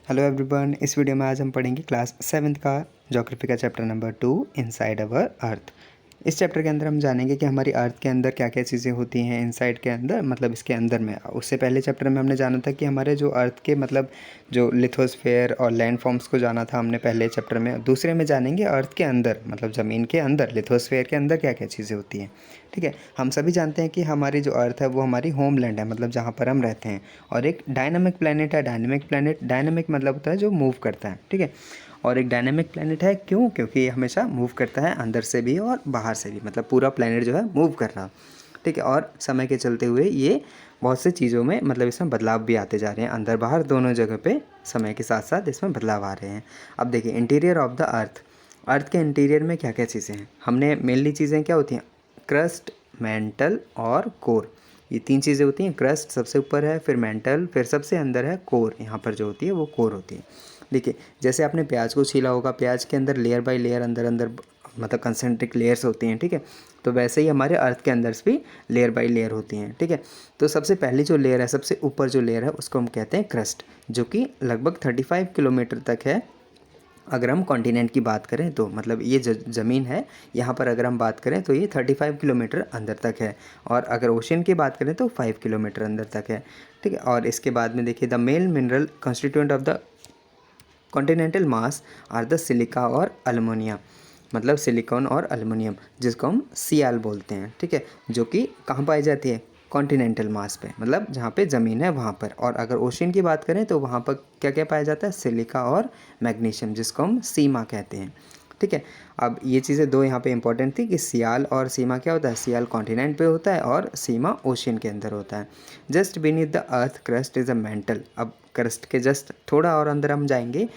Hello everyone, इस video में आज हम पढ़ेंगे क्लास 7th का ज्योग्राफी का चैप्टर नंबर 2 इनसाइड अवर अर्थ। इस चैप्टर के अंदर हम जानेंगे कि हमारी अर्थ के अंदर क्या क्या चीज़ें होती हैं इनसाइड के अंदर, मतलब इसके अंदर में। उससे पहले चैप्टर में हमने जाना था कि हमारे जो अर्थ के मतलब जो लिथोस्फेयर और लैंड फॉर्म्स को जाना था हमने पहले चैप्टर में। दूसरे में जानेंगे अर्थ के अंदर, मतलब ज़मीन के अंदर लिथोस्फेयर के अंदर क्या क्या चीज़ें होती हैं। ठीक है, हम सभी जानते हैं कि हमारी जो अर्थ है वो हमारी होमलैंड है, मतलब जहाँ पर हम रहते हैं, और एक डायनामिक प्लैनेट है। डायनामिक मतलब होता है जो मूव करता है। ठीक है, और एक डायनामिक प्लैनेट है क्यों? क्योंकि ये हमेशा मूव करता है, अंदर से भी और बाहर से भी, मतलब पूरा प्लैनेट जो है मूव कर रहा। ठीक है, और समय के चलते हुए ये बहुत से चीज़ों में मतलब इसमें बदलाव भी आते जा रहे हैं, अंदर बाहर दोनों जगह पे समय के साथ साथ इसमें बदलाव आ रहे हैं। अब देखिए, interior of the earth. Earth के इंटीरियर में क्या क्या चीज़ें हैं? हमने मेनली चीज़ें क्या होती हैं? क्रस्ट, मेंटल और कोर। ये तीन चीज़ें होती हैं। क्रस्ट सबसे ऊपर है, फिर मेंटल, फिर सबसे अंदर है कोर। यहाँ पर जो होती है वो कोर होती है। देखिए, जैसे आपने प्याज को छीला होगा, प्याज के अंदर लेयर बाय लेयर अंदर अंदर मतलब कंसेंट्रिक लेयर्स होती हैं। ठीक है, तो वैसे ही हमारे अर्थ के अंदर भी लेयर बाय लेयर होती हैं। ठीक है, तो सबसे पहली जो लेयर है, सबसे ऊपर जो लेयर है, उसको हम कहते हैं क्रस्ट, जो कि लगभग 35 किलोमीटर तक है। अगर हम कॉन्टिनेंट की बात करें तो मतलब ये ज़मीन है, यहाँ पर अगर हम बात करें तो ये 35 किलोमीटर अंदर तक है, और अगर ओशन की बात करें तो 5 किलोमीटर अंदर तक है। ठीक है, और इसके बाद में देखिए, the main mineral constituent of the continental mass are the silica और अल्मोनियम, मतलब सिलिकॉन और अल्मोनियम, जिसको हम सियाल बोलते हैं। ठीक है, जो कि कहाँ पाई जाती है? कॉन्टिनेंटल मास पे, मतलब जहाँ पे ज़मीन है वहाँ पर। और अगर ओशन की बात करें तो वहाँ पर क्या क्या पाया जाता है? सिलिका और मैग्नीशियम, जिसको हम सीमा कहते हैं। ठीक है, अब ये चीज़ें दो यहाँ पे इंपॉर्टेंट थी कि सियाल और सीमा क्या होता है? सियाल कॉन्टिनेंट पे होता है और सीमा ओशन के अंदर होता है। Just beneath the earth crust is a mental. अब क्रस्ट के जस्ट थोड़ा और अंदर हम जाएंगे,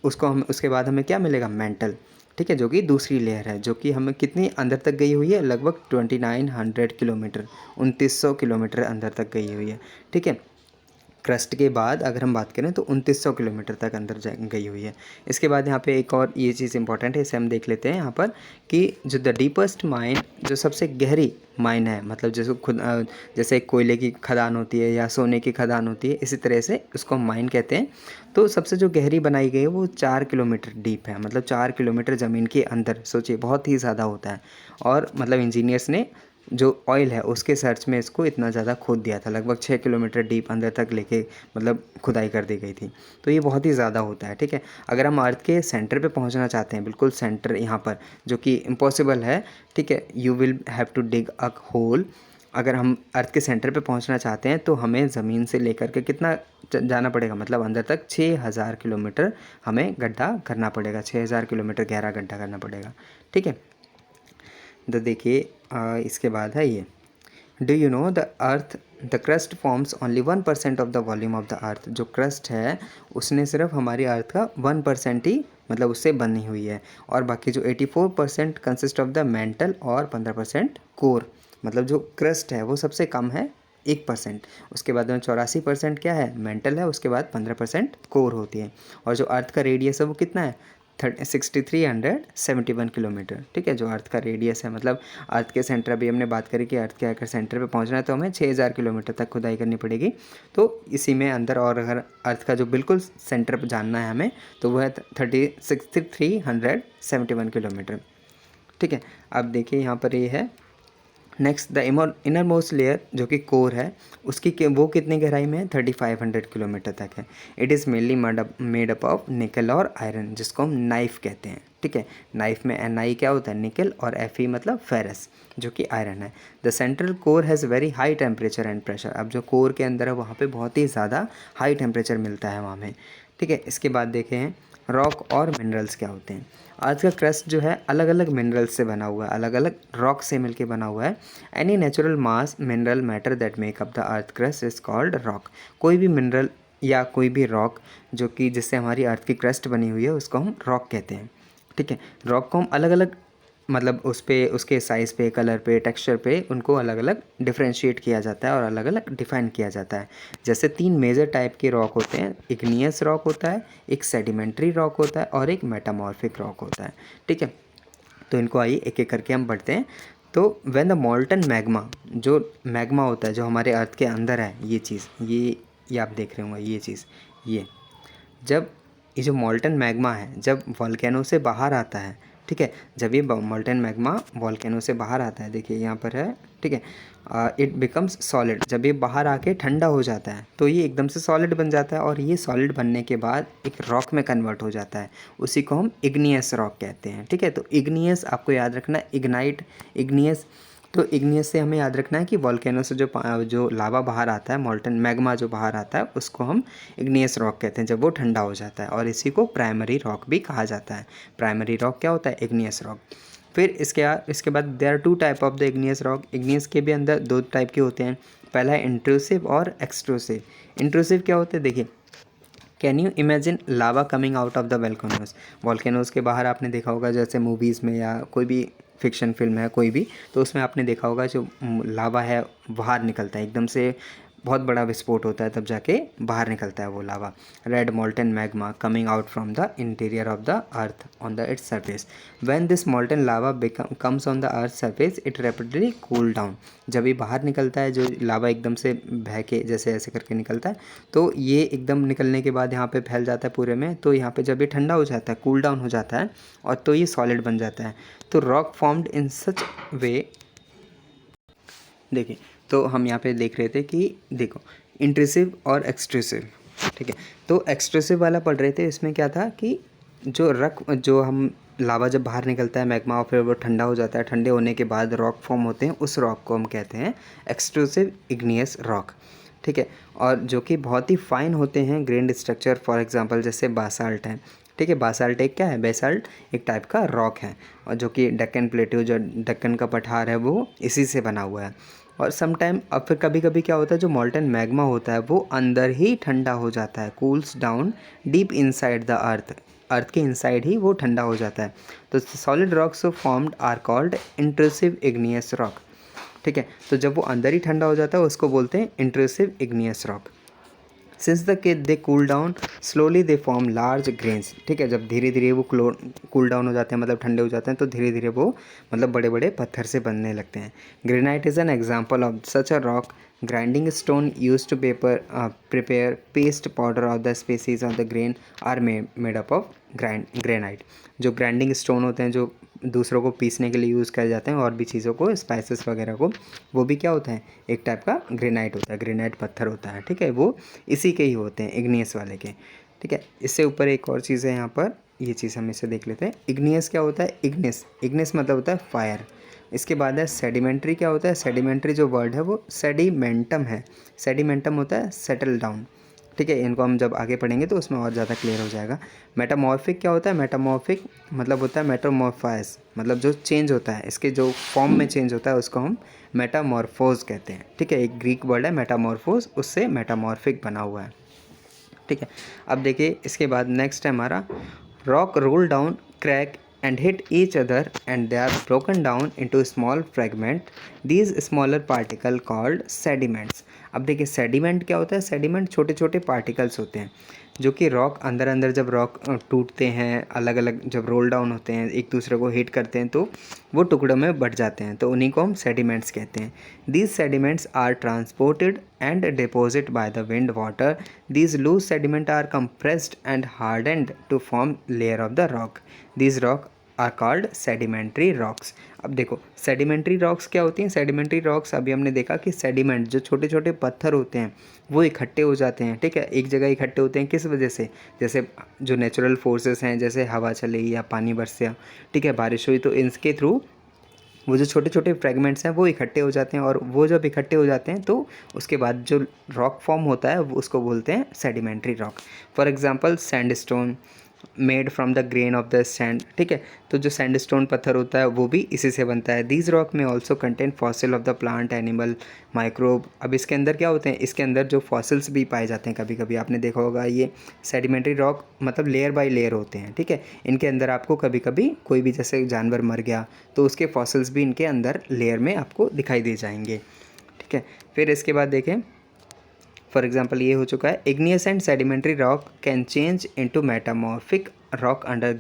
उसके बाद हमें क्या मिलेगा? मेंटल। ठीक है, जो कि दूसरी लेयर है, जो कि हमें कितनी अंदर तक गई हुई है? लगभग 2900 किलोमीटर, 2900 किलोमीटर अंदर तक गई हुई है। ठीक है, क्रस्ट के बाद अगर हम बात करें तो 2900 किलोमीटर तक अंदर गई हुई है। इसके बाद यहाँ पे एक और ये चीज़ इंपॉर्टेंट है, इसे हम देख लेते हैं यहाँ पर, कि जो द डीपेस्ट माइन, जो सबसे गहरी माइन है, मतलब जैसे कोयले की खदान होती है या सोने की खदान होती है, इसी तरह से उसको हम माइन कहते हैं। तो सबसे जो गहरी बनाई गई है वो 4 किलोमीटर डीप है, मतलब 4 किलोमीटर ज़मीन के अंदर। सोचिए, बहुत ही ज़्यादा होता है। और मतलब इंजीनियर्स ने जो ऑयल है उसके सर्च में इसको इतना ज़्यादा खोद दिया था, लगभग 6 किलोमीटर डीप अंदर तक लेके मतलब खुदाई कर दी गई थी। तो ये बहुत ही ज़्यादा होता है। ठीक है, अगर हम अर्थ के सेंटर पे पहुंचना चाहते हैं, बिल्कुल सेंटर यहाँ पर, जो कि इम्पॉसिबल है। ठीक है, you will have to dig a hole. अगर हम अर्थ के सेंटर पे पहुंचना चाहते हैं तो हमें ज़मीन से लेकर के कितना जाना पड़ेगा? मतलब अंदर तक 6000 किलोमीटर हमें गड्ढा करना पड़ेगा, 6000 किलोमीटर गहरा गड्ढा करना पड़ेगा। ठीक है, तो देखिए इसके बाद है ये, do you know the earth the crust forms only 1% of the volume of the अर्थ। जो क्रस्ट है उसने सिर्फ हमारी अर्थ का 1% ही मतलब उससे बनी हुई है, और बाकी जो 84% कंसिस्ट ऑफ द मेंटल और 15% कोर। मतलब जो क्रस्ट है वो सबसे कम है, 1%। उसके बाद में 84% क्या है? मेंटल है। उसके बाद 15% कोर होती है। और जो अर्थ का रेडियस है वो कितना है? 6371 किलोमीटर। ठीक है, जो अर्थ का रेडियस है, मतलब अर्थ के सेंटर, अभी हमने बात करी कि अर्थ के अगर सेंटर पे पहुंचना है तो हमें 6000 किलोमीटर तक खुदाई करनी पड़ेगी। तो इसी में अंदर, और अगर अर्थ का जो बिल्कुल सेंटर पर जानना है हमें तो वह है 6371 किलोमीटर। ठीक है, अब देखिए यहाँ पर ये है next, the inner most layer जो कि कोर है, उसकी वो कितनी गहराई में है? 3500 किलोमीटर तक है। It is mainly made up of निकल और आयरन, जिसको हम नाइफ कहते हैं। ठीक है, नाइफ में Ni क्या होता है? निकल, और Fe मतलब फेरस, जो कि आयरन है। The central core has very high temperature and pressure. अब जो कोर के अंदर है वहाँ पे बहुत ही ज़्यादा हाई टेम्परेचर मिलता है वहाँ में। ठीक है, इसके बाद देखें हैं रॉक और मिनरल्स क्या होते हैं। अर्थ का क्रस्ट जो है अलग अलग मिनरल्स से बना हुआ है, अलग अलग रॉक से मिलके बना हुआ है। Any natural mass mineral matter that make up the earth crust is called rock. कोई भी मिनरल या कोई भी रॉक जो कि जिससे हमारी अर्थ की क्रस्ट बनी हुई है उसको हम रॉक कहते हैं। ठीक है, रॉक को हम अलग अलग मतलब उस पे, उसके साइज़ पे, कलर पे, टेक्सचर पे उनको अलग अलग डिफ्रेंशिएट किया जाता है और अलग अलग डिफ़ाइन किया जाता है। जैसे 3 मेजर टाइप के रॉक होते हैं, इग्नियस रॉक होता है, एक सेडिमेंट्री रॉक होता है और एक मेटामॉर्फिक रॉक होता है। ठीक है, तो इनको आइए एक एक करके हम पढ़ते हैं। तो व्हेन द मोल्टन मैग्मा, जो मैग्मा होता है जो हमारे अर्थ के अंदर है, ये चीज़, ये आप देख रहे होंगे, ये चीज़, ये जब ये जो मॉल्टन मैग्मा है जब वॉल्केनो से बाहर आता है, ठीक है, जब ये मॉल्टन मैग्मा वॉल्केनो से बाहर आता है, देखिए यहाँ पर है, ठीक है, इट बिकम्स सॉलिड, जब ये बाहर आके ठंडा हो जाता है तो ये एकदम से सॉलिड बन जाता है और ये सॉलिड बनने के बाद एक रॉक में कन्वर्ट हो जाता है, उसी को हम इग्नियस रॉक कहते हैं, ठीक है। तो इग्नियस आपको याद रखना, इग्नाइट, इग्नियस। तो इग्नियस से हमें याद रखना है कि वॉल्केनो से जो लावा बाहर आता है, मॉल्टन मैग्मा जो बाहर आता है, उसको हम इग्नियस रॉक कहते हैं जब वो ठंडा हो जाता है, और इसी को प्राइमरी रॉक भी कहा जाता है। प्राइमरी रॉक क्या होता है? Igneous rock. फिर इसके बाद there are 2 type of the igneous rock. Igneous के भी अंदर 2 टाइप के होते हैं। पहला है इंट्रूसिव और एक्सट्रूसिव। इंट्रूसिव क्या होते हैं? देखिए, can you imagine lava coming out of the volcanoes. Volcanoes के बाहर आपने देखा होगा, जैसे मूवीज़ में या कोई भी फिक्शन फिल्म है कोई भी, तो उसमें आपने देखा होगा जो लावा है बाहर निकलता है, एकदम से बहुत बड़ा विस्फोट होता है, तब जाके बाहर निकलता है वो lava. Red molten magma coming out from the interior of the earth on the its surface. When this molten lava comes on the earth surface it rapidly cool down. जब ये बाहर निकलता है, जो लावा एकदम से बह के जैसे ऐसे करके निकलता है, तो ये एकदम निकलने के बाद यहाँ पे फैल जाता है पूरे में, तो यहाँ पे जब ये ठंडा हो जाता है, कूल डाउन हो जाता है, और तो ये सॉलिड बन जाता है। तो रॉक फॉर्म्ड इन सच वे, देखिए, तो हम यहाँ पे देख रहे थे कि देखो इंट्रूसिव और एक्सट्रूसिव, ठीक है। तो एक्सट्रूसिव वाला पढ़ रहे थे, इसमें क्या था कि जो हम लावा जब बाहर निकलता है मैग्मा और फिर वो ठंडा हो जाता है, ठंडे होने के बाद रॉक फॉर्म होते हैं, उस रॉक को हम कहते हैं एक्सट्रूसिव इग्नियस रॉक, ठीक है। और जो कि बहुत ही फाइन होते हैं ग्रेन्ड स्ट्रक्चर, फॉर एग्जांपल जैसे बासाल्ट है, ठीक है। बासाल्ट एक क्या है? बेसाल्ट एक टाइप का रॉक है, और जो कि डेक्कन प्लेट्यू, जो डेक्कन का पठार है, वो इसी से बना हुआ है। और समटाइम अब फिर कभी कभी क्या होता है, जो मॉल्टन मैग्मा होता है वो अंदर ही ठंडा हो जाता है, cools down deep inside the earth, earth के इनसाइड ही वो ठंडा हो जाता है। तो solid rocks formed are called intrusive igneous rock, ठीक है। तो जब वो अंदर ही ठंडा हो जाता है उसको बोलते हैं intrusive igneous rock. Since they cool down slowly they form large grains, ठीक है। जब धीरे धीरे वो कूल डाउन हो जाते हैं, मतलब ठंडे हो जाते हैं, तो धीरे धीरे वो मतलब बड़े बड़े पत्थर से बनने लगते हैं। Granite is an example of such a rock. Grinding stone use to prepare paste powder of the species of the grain are made up of granite. जो ग्राइंडिंग स्टोन होते हैं, जो दूसरों को पीसने के लिए यूज़ किए जाते हैं और भी चीज़ों को, स्पाइसेस वगैरह को, वो भी क्या होता है? एक टाइप का ग्रेनाइट होता है, ग्रेनाइट पत्थर होता है, ठीक है। वो इसी के ही होते हैं, इग्नियस वाले के, ठीक है। इससे ऊपर एक और चीज़ है यहाँ पर, ये चीज़ हम इसे देख लेते हैं। इग्नियस क्या होता है? इग्निस मतलब होता है फायर। इसके बाद है सेडिमेंट्री। क्या होता है? सेडिमेंट्री जो वर्ड है वो सेडिमेंटम है। सेडिमेंटम होता है सेटल डाउन, ठीक है। इनको हम जब आगे पढ़ेंगे तो उसमें और ज़्यादा क्लियर हो जाएगा। मेटामॉर्फिक क्या होता है? मेटामॉर्फिक मतलब होता है मेटामॉर्फाइज, मतलब जो चेंज होता है, इसके जो फॉर्म में चेंज होता है उसको हम मेटामॉर्फोज कहते हैं, ठीक है। एक ग्रीक वर्ड है मेटामॉर्फोज, उससे मेटामॉर्फिक बना हुआ है, ठीक है। अब देखिए इसके बाद नेक्स्ट है हमारा rock roll down crack and hit each other and they are broken down into small fragment, these smaller particle called sediments। अब देखिए सेडिमेंट क्या होता है? सेडिमेंट छोटे छोटे पार्टिकल्स होते हैं जो कि रॉक अंदर जब रॉक टूटते हैं, अलग अलग जब रोल डाउन होते हैं, एक दूसरे को हिट करते हैं, तो वो टुकड़ों में बढ़ जाते हैं, तो उन्हीं को हम सेडिमेंट्स कहते हैं। These sediments are transported and deposit by the wind water. These loose sediment are compressed and hardened to form layer of the rock. These rock are called sedimentary rocks. अब देखो सेडिमेंट्री रॉक्स क्या होती हैं? Sedimentary rocks अभी हमने देखा कि sediment जो छोटे छोटे पत्थर होते हैं वो इकट्ठे हो जाते हैं, ठीक है, एक जगह इकट्ठे होते हैं। किस वजह से? जैसे जो नेचुरल फोर्सेस हैं, जैसे हवा चली या पानी बरसा, ठीक है, बारिश हुई, तो इनके थ्रू वो जो छोटे छोटे फ्रेगमेंट्स हैं वो इकट्ठे हो जाते हैं, और वो जब इकट्ठे हो जाते हैं तो उसके बाद जो रॉक फॉर्म होता है उसको बोलते हैं sedimentary rock. For example sandstone made from the grain of the sand, ठीक है। तो जो सैंडस्टोन पत्थर होता है वो भी इसी से बनता है। दीज रॉक में also contain fossil of the plant, animal, microbe. अब इसके अंदर क्या होते हैं? इसके अंदर जो फॉसिल्स भी पाए जाते हैं, कभी कभी आपने देखा होगा, ये सेडिमेंट्री रॉक मतलब लेयर बाय लेयर होते हैं, ठीक है। इनके अंदर आपको कभी कभी कोई भी जैसे जानवर मर गया तो उसके फॉसिल्स भी इनके अंदर लेयर में आपको दिखाई दे जाएंगे, ठीक है। फिर इसके बाद देखें, फॉर एग्जाम्पल ये हो चुका है, igneous and sedimentary rock can change into metamorphic rock under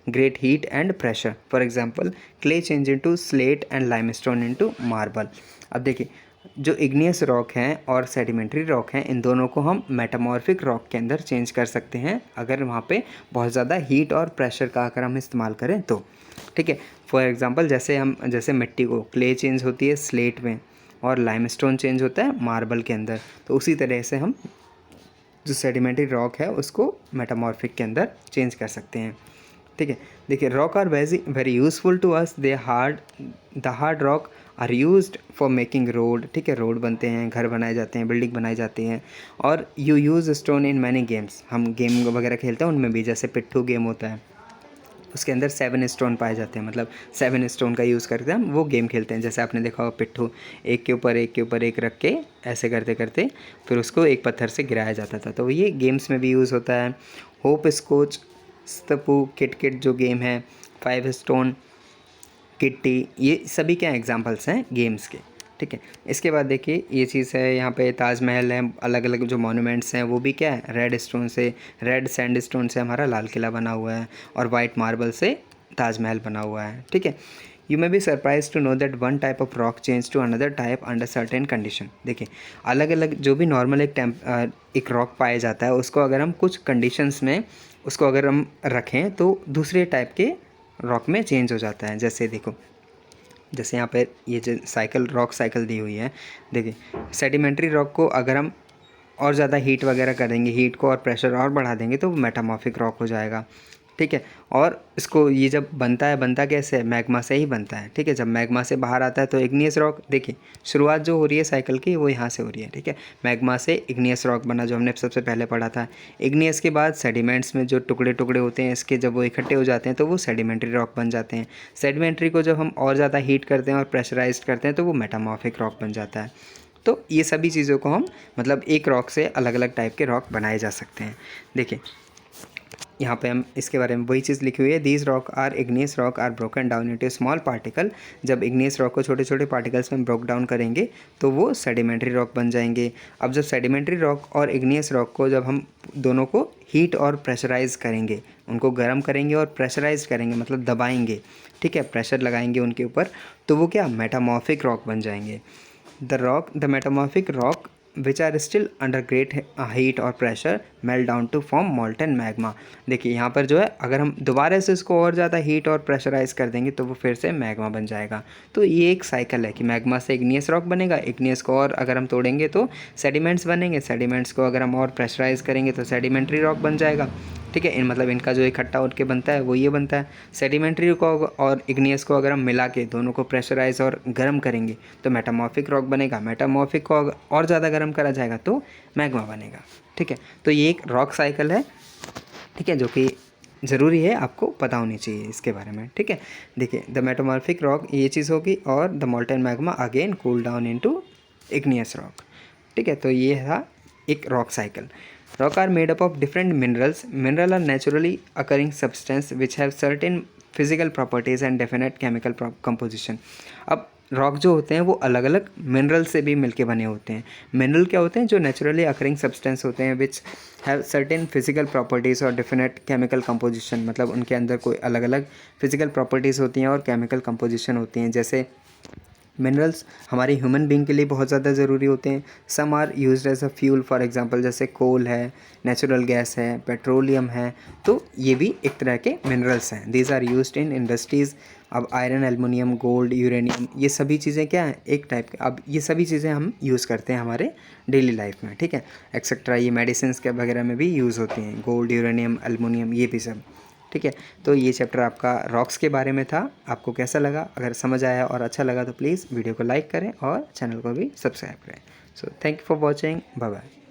great heat and pressure. For example clay change into slate and limestone into marble. अब देखिए जो इग्नियस रॉक हैं और सेडिमेंट्री रॉक हैं, इन दोनों को हम मेटामॉर्फिक रॉक के अंदर चेंज कर सकते हैं अगर वहाँ पे बहुत ज़्यादा हीट और प्रेशर का अगर हम इस्तेमाल करें तो, ठीक है। फॉर एग्जांपल जैसे मिट्टी को क्ले चेंज होती है स्लेट में और लाइमस्टोन चेंज होता है मार्बल के अंदर, तो उसी तरह से हम जो सेडिमेंट्री रॉक है उसको मेटामॉर्फिक के अंदर चेंज कर सकते हैं, ठीक है। देखिए rock are very useful to us, the hard rock are used for making road, ठीक है। रोड बनते हैं, घर बनाए जाते हैं, बिल्डिंग बनाई जाती हैं। और you use stone in many games, हम गेम वगैरह खेलते हैं उनमें भी, जैसे पिट्ठू गेम होता है उसके अंदर 7 स्टोन पाए जाते हैं, मतलब 7 स्टोन का यूज़ करके हम वो गेम खेलते हैं। जैसे आपने देखा होगा पिट्ठू एक के ऊपर एक रख के ऐसे करते करते फिर उसको एक पत्थर से गिराया जाता था, तो ये गेम्स में भी यूज़ होता है। होप स्कॉच, स्टपू, किट जो गेम है, 5 स्टोन, किट्टी, ये सभी क्या एग्जांपल्स हैं गेम्स के, ठीक है। इसके बाद देखिए ये चीज़ है, यहाँ पे ताजमहल है, अलग अलग जो मॉन्यूमेंट्स हैं वो भी क्या है रेड सैंडस्टोन से हमारा लाल किला बना हुआ है और वाइट मार्बल से ताजमहल बना हुआ है, ठीक है। You may be surprise to know that one type of rock change to another type under certain condition. देखिए अलग अलग जो भी नॉर्मल एक रॉक पाया जाता है उसको अगर हम कुछ कंडीशंस में उसको अगर हम रखें तो दूसरे टाइप के रॉक में चेंज हो जाता है। जैसे देखो, जैसे यहाँ पे ये जो रॉक साइकिल दी हुई है, देखिए सेडिमेंट्री रॉक को अगर हम और ज़्यादा हीट वगैरह करेंगे, हीट को और प्रेशर और बढ़ा देंगे तो वो मेटामॉर्फिक रॉक हो जाएगा, ठीक है। और इसको ये जब बनता कैसे, मैग्मा से ही बनता है, ठीक है। जब मैग्मा से बाहर आता है तो इग्नियस रॉक, देखिए शुरुआत जो हो रही है साइकिल की वो यहाँ से हो रही है, ठीक है। मैग्मा से इग्नियस रॉक बना जो हमने सबसे पहले पढ़ा था। इग्नियस के बाद सेडिमेंट्स में जो टुकड़े टुकड़े होते हैं इसके, जब वो इकट्ठे हो जाते हैं तो वो सेडिमेंट्री रॉक बन जाते हैं। सेडिमेंट्री को जब हम और ज़्यादा हीट करते हैं और प्रेशराइज करते हैं तो वो मेटामॉर्फिक रॉक बन जाता है। तो ये सभी चीज़ों को हम मतलब एक रॉक से अलग अलग टाइप के रॉक बनाए जा सकते हैं। देखिए यहाँ पे हम इसके बारे में वही चीज़ लिखी हुई है, these rock are igneous rock are broken down into small particle. जब इग्नियस रॉक को छोटे छोटे पार्टिकल्स में ब्रोक डाउन करेंगे तो वो सेडिमेंट्री रॉक बन जाएंगे। अब जब सेडिमेंट्री रॉक और इग्नियस रॉक को जब हम दोनों को हीट और प्रेशराइज करेंगे, उनको गर्म करेंगे और प्रेशराइज करेंगे मतलब दबाएंगे, ठीक है, प्रेशर लगाएंगे उनके ऊपर, तो वो क्या मेटामॉर्फिक रॉक बन जाएंगे। The metamorphic rock which are still under great heat और pressure melt down to form molten magma। देखिए यहाँ पर जो है अगर हम दोबारा से इसको और ज़्यादा हीट और प्रेशराइज कर देंगे तो वो फिर से मैग्मा बन जाएगा। तो ये एक साइकिल है कि मैग्मा से इग्नियस रॉक बनेगा, इग्नियस को और अगर हम तोड़ेंगे तो सेडिमेंट्स बनेंगे, सेडिमेंट्स को अगर हम और प्रेशराइज करेंगे तो सेडिमेंट्री रॉक बन जाएगा, ठीक है। मतलब इनका जो इकट्ठा उठ के बनता है वो ये बनता है। सेडिमेंट्री को और इग्नियस को अगर हम मिला के दोनों को प्रेशराइज और गर्म करेंगे तो मेटामॉर्फिक रॉक बनेगा। मेटामॉर्फिक को और ज़्यादा गर्म करा जाएगा तो मैग्मा बनेगा, ठीक है। तो ये एक रॉक साइकिल है, ठीक है, जो कि ज़रूरी है आपको पता होनी चाहिए इसके बारे में, ठीक है। देखिए द मेटामॉर्फिक रॉक ये चीज़ होगी और the molten magma again cool down into igneous rock, ठीक है। तो ये था एक rock cycle. Rock are made up of different minerals. Mineral are naturally occurring substance which have certain physical properties and definite chemical composition। अब rock जो होते हैं वो अलग अलग मिनरल से भी मिलके बने होते हैं। मिनरल क्या होते हैं, जो नेचुरली अकरिंग सब्सटेंस होते हैं which have certain physical properties और डेफिनेट केमिकल कंपोजिशन, मतलब उनके अंदर कोई अलग अलग फिजिकल प्रॉपर्टीज़ होती हैं और केमिकल कंपोजिशन होती हैं। जैसे मिनरल्स हमारे ह्यूमन बीइंग के लिए बहुत ज़्यादा ज़रूरी होते हैं। Some are used as a fuel, for example जैसे कोल है, नेचुरल गैस है, पेट्रोलियम है, तो ये भी एक तरह के मिनरल्स हैं। These are used in industries. अब आयरन, एल्युमिनियम, गोल्ड, यूरेनियम, ये सभी चीज़ें क्या हैं, एक टाइप के। अब ये सभी चीज़ें हम यूज़ करते हैं हमारे डेली लाइफ में, ठीक है, एक्सेट्रा। ये मेडिसिन के वगैरह में भी यूज़ होती हैं, गोल्ड, यूरेनियम, एल्युमिनियम, ये भी सब, ठीक है। तो ये चैप्टर आपका रॉक्स के बारे में था। आपको कैसा लगा? अगर समझ आया और अच्छा लगा तो प्लीज़ वीडियो को लाइक करें और चैनल को भी सब्सक्राइब करें। So thank you for watching, bye bye.